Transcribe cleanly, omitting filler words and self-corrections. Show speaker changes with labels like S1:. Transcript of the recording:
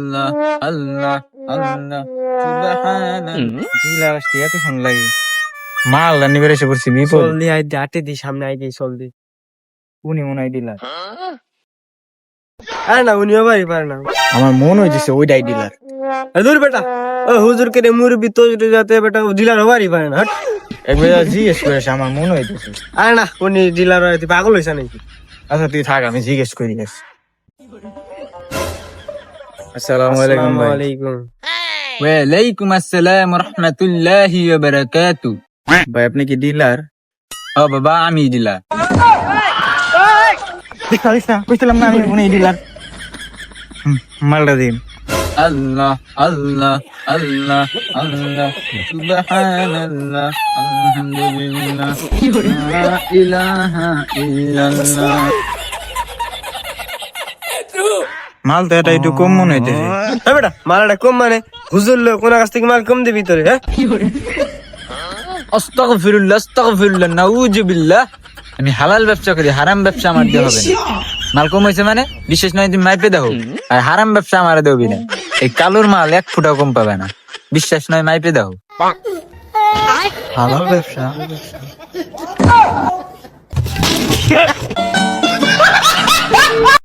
S1: আল্লাহ আল্লাহ আল্লাহ সুবহানাল্লাহ।
S2: ডিলার আসতে এতক্ষণ লাগে? মাল রান্নি বেড়ে এসে পড়ছি বিপদ।
S3: চল দি আইতে আটে দি সামনে আইতে চল দি।
S2: উনি মনে হয় ডিলার।
S3: আরে না উনিও বাড়ি পারে না।
S2: আমার মন হইতেছে ওইটাই ডিলার।
S3: দূর বেটা ও হুজুর কে রে মুরবি তো যাতে বেটা ডিলার হবারই পারে না। হট।
S2: একবার জিজ্ঞেস করেছে আমার মন হইতেছে।
S3: আরে না উনি ডিলার হইতে পাগল হইছে নাকি?
S2: আচ্ছা তুই থাক আমি জিজ্ঞেস করি। আসসালামু আলাইকুম ভাই।
S3: ওয়ালাইকুম।
S1: ওয়ালাইকুম আসসালাম রাহমাতুল্লাহি ওয়া বারাকাতু।
S2: ভাই আপনি কি ডিলার?
S1: ও বাবা আমি দিলা।
S2: কইছিলাম না আমি উনি ডিলার। মালটা দিন।
S1: আল্লাহ আল্লাহ আল্লাহ আল্লাহ সুবহানাল্লাহ আলহামদুলিল্লাহ লা ইলাহা ইল্লাল্লাহ।
S2: মাল তো এটা একটু কম মনে হইতেছে।
S3: হ্যাঁ বেটা মালটা কম মানে হুজুর লোক কোন কাছ থেকে মাল কম দিবি তোরে? হ্যাঁ
S1: আস্তাগফিরুল্লাহ আস্তাগফিরুল্লাহ নাউযু বিল্লাহ। আমি হালাল ব্যবসা করি, হারাম ব্যবসা আমার দিয়ে হবে না। মাল কম হয়েছে মানে বিশেষ নয় তুমি মাইপে দাও, আর হারাম ব্যবসা আমার দেবি না। এই কালোর মাল এক ফুটাও কম পাবে না, বিশ্বাস নয় মাইপে দাও।
S2: হালাল ব্যবসা।